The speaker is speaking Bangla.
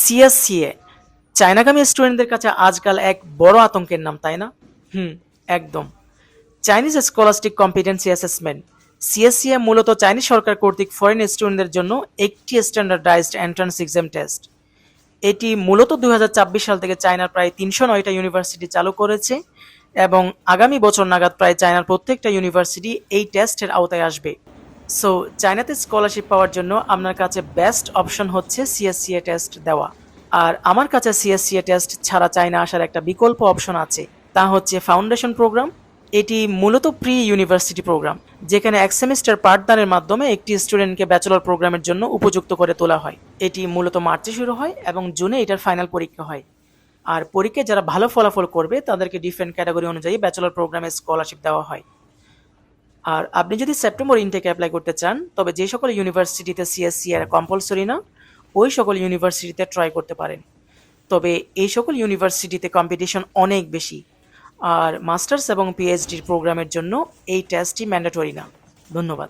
সিএসসিএ চায়নাগামী স্টুডেন্টদের কাছে আজকাল এক বড় আতঙ্কের নাম, তাই না? হুম, একদম। চাইনিজ স্কলাস্টিক কম্পিটেন্সি অ্যাসেসমেন্ট সিএসসিএ মূলত চাইনিজ সরকার কর্তৃক ফরেন স্টুডেন্টদের জন্য একটি স্ট্যান্ডার্ডাইজড এন্ট্রান্স এক্সাম টেস্ট। এটি মূলত 2024 সাল থেকে চায়নার প্রায় 309টা ইউনিভার্সিটি চালু করেছে এবং আগামী বছর নাগাদ প্রায় চায়নার প্রত্যেকটা ইউনিভার্সিটি এই টেস্টের আওতায় আসবে। সো চায়নাতে স্কলারশিপ পাওয়ার জন্য আপনার কাছে বেস্ট অপশন হচ্ছে সিএসসিএ টেস্ট দেওয়া। আর আমার কাছে সিএসসিএ টেস্ট ছাড়া চায়না আসার একটা বিকল্প অপশন আছে, তা হচ্ছে ফাউন্ডেশন প্রোগ্রাম। এটি মূলত প্রি ইউনিভার্সিটি প্রোগ্রাম, যেখানে এক সেমিস্টার পাঠদানের মাধ্যমে একটি স্টুডেন্টকে ব্যাচেলর প্রোগ্রামের জন্য উপযুক্ত করে তোলা হয়। এটি মূলত মার্চে শুরু হয় এবং জুনে এটার ফাইনাল পরীক্ষা হয়। আর পরীক্ষায় যারা ভালো ফলাফল করবে তাদেরকে ডিফারেন্ট ক্যাটাগরি অনুযায়ী ব্যাচেলর প্রোগ্রামে স্কলারশিপ দেওয়া হয়। আর আপনি যদি সেপ্টেম্বর ইনটেকে অ্যাপ্লাই করতে চান, তবে যে সকল ইউনিভার্সিটিতে সিএসসি এর কম্পালসরি না, ওই সকল ইউনিভার্সিটিতে ট্রাই করতে পারেন। তবে এই সকল ইউনিভার্সিটিতে কম্পিটিশন অনেক বেশি। আর মাস্টার্স এবং পিএইচডির প্রোগ্রামের জন্য এই টেস্টটি ম্যান্ডেটরি না। ধন্যবাদ।